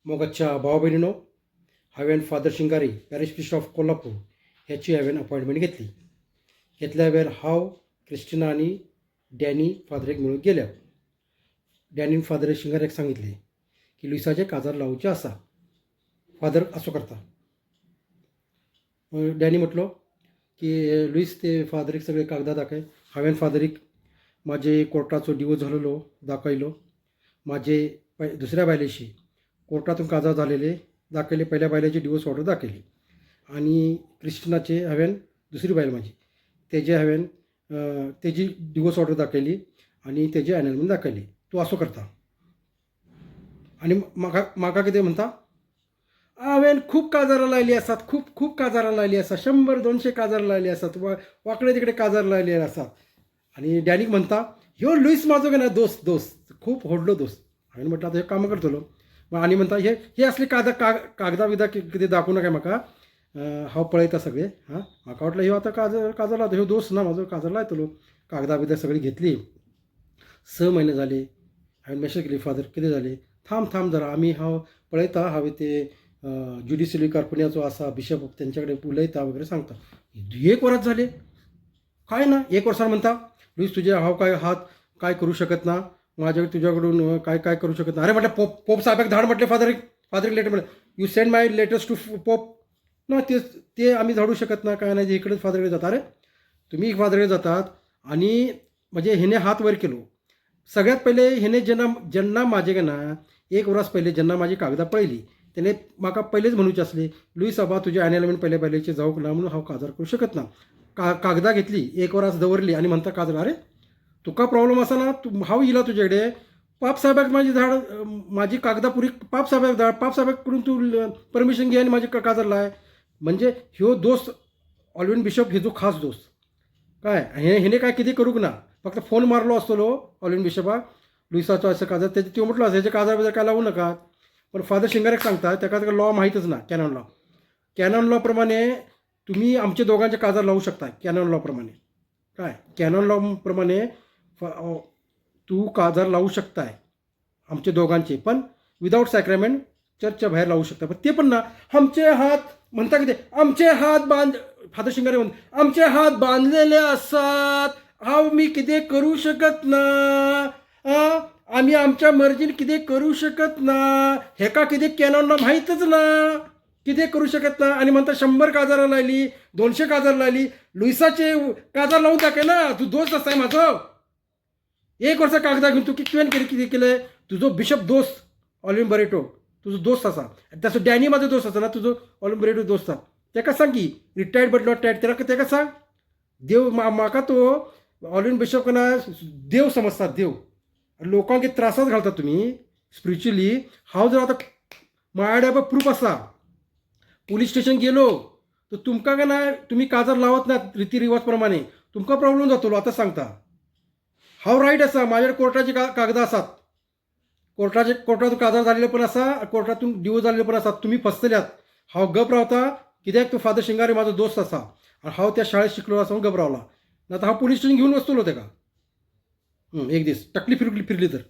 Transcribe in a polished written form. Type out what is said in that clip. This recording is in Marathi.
मोगाच्या भावा बहिणीनो, हांवें father Shingari parish bishop of Kolhapur ह्याची हांवें अपॉयंटमेंट घेतली. घेतल्या वेळार हांव क्रिस्टिना आनी डॅनी फादरेक मेळून गेल्या. डॅनीन फादर शिंगाऱ्याक सांगितलें की लुईसाचें काजार लावचें आसा. फादर आसो करता. डॅनी म्हटलो की लुईस ते फादरीक सगळे कागदां दाखय. हांवें फादरीक म्हाजे कोर्टाचो डिवोर्स जालेलो दाखयलो. म्हाजे दुसऱ्या बायलेशी कोर्टातून काजार झालेले दाखयले. पहिल्या बायलेची डिवोर्स ऑर्डर दाखयली आणि क्रिस्टिनाचे हांवें दुसरी बायल म्हाजी तेजे हांवें तेजी डिवोर्स ऑर्डर दाखयली आणि तेजी एनलमेंट दाखयली. तूं आसो करता. आणि म्हाका कितें म्हणटा, हांवें खूब काजारां लायली आसात, खूब काजारां लायली आसात, 100-200 काजार लायली आसात, वांकडे तिकडे काजार लायले आसात. आणि डॅनीक म्हणटा, ह्यो लुईस म्हाजो काय ना दोस्त खूब व्हडलो दोस्त. हांवें म्हटलं आतां हे काम करतलो. आनी म्हणटा हे असले कागदां बिदा कितें दाखोवं नाका म्हाका, हांव पळयता सगळे. म्हाका वाटलं ह्यो आतां काजार लावता, ह्यो दोस्त ना म्हाजो, काजार लायतलो. कागदां बिदा सगळी घेतली. 6 म्हयने जाले. हांवें मॅसेज केली, फादर कितें जालें, थांब जरा, हांव पळयता, हांवें ते ज्युडिशियरी कार्पोनियाचो आसा बिशप तेंच्या कडेन उलयता वगैरे सांगता. 1 वरात जाले, काय ना. 1 वर्सान म्हणटा, लुईस तुजे हांव काय करू शकत ना, माझ्या तुझ्याकडून काय करू शकत ना. अरे म्हटलं पोप साहेबाक धाड म्हटले, फादरीक लेटर म्हटलं, you send my letters to pope. ना ते आम्ही धाडू शकत ना, काय नाही, इकडेच फादरकडे जाता. अरे तुम्ही फादरकडे जातात आणि म्हणजे हेने हात वर केलो. सगळ्यात पहिले हेने जेन्ना माझे काय ना 1 वरास पहिले जेन्ना माझी कागदां पळयली, तेणे म्हाका पयलेच म्हणूचे असले, लुईस बाबा तुजे एनलमेंट पहिले बायलेचे जावंक ना म्हणून हांव काजार करूं शकत ना. कागदां घेतली, 1 वरास दवरली आणि म्हणटा काजार, अरे तुका प्रॉब्लम आसा ना, हांव येयला तुजे कडेन, पाप साहेबाक माझी धाड, माझी कागदां पुरी पाप साहेबाक धाड, पाप साहेबाक करून तूं परमिशन घे आनी माझी काजार लाय. म्हणजे ह्यो दोस्त ऑल्विन बिशप हेजो खास दोस्त. काय हेने काय कितें करूंक ना, फक्त फोन मारलो आसतलो ऑल्विन बिशपाक, लुईसाचो असं काजार, त्यो म्हटलो हेजे काजार बिजार काय लावू नका. पण फादर शिंगारेक सांगता, ताका लॉ माहीतच ना, कॅनॉन लॉ प्रमाणे तुम्ही आमचे दोघांचे काजार लावू शकता. कॅनॉन लॉ प्रमाणे कॅनॉन लॉ प्रमाणे तू काजार लावू शकताय आमचे दोघांचे, पण विदाऊट सॅक्रेमेंट चर्चच्या बाहेर लावू शकता. पण ते पण ना, आमचे हात म्हणता किती, आमचे हात फादर शिंगारे म्हणून आमचे हात बांधलेले असतात, मी कितें करू शकत ना, आम्ही आमच्या मर्जीन कितें करू शकत ना, हेका कितें कॅनॉनला माहीतच ना, कितें करू शकत ना. आणि म्हणता 100 काजारां लायली, 200 काजार लायली, लुईसाचे काजार लावून दाखय ना, तू दोस्त आसाय म्हाजो. 1 वर्सा कागदां घेऊन तू तुवें कितें केलें, तुजो बिशप दोस्त ऑल्विन बरेटो तुजो दोस्त आसा, तसो डॅनी म्हाजो दोस्त आसा ना, तुजो ऑल्विन बरेटो दोस्त आसा. ताका सांग की रिटायर्ड बट नॉट टायर्ड, ताका सांग. देव म्हाका तो ऑल्विन बिशप ना देव समजतात, देव. लोकांक त्रासात घालतात तुम्ही स्पिरिच्युअली. हांव जर आतां माझ्या कडेन प्रूफ आसा, पुलीस स्टेशन गेलो तर तुमकां काय ना, तुम्ही काजार लावत ना रितीरिवाज प्रमाणे, तुमकां प्रॉब्लेम जातलो. आतां सांगता, हांव रायट आसा, माझ्या कोर्टाची कागदां आसात, कोर्टातून काजार जाल्ले पण आसा, कोर्टातून डिवोर्स जाल्ले पण आसात. तुम्ही फसतल्यात. हांव गप रावता, कित्याक तो फादर शिंगारे म्हाजो दोस्त आसा आनी हांव त्या शाळेत शिकलो आसा, गप रावला. नाजाल्यार हांव पुलीस स्टेशन घेवन वचतलो ताका. एक दीस टकली फिरली तर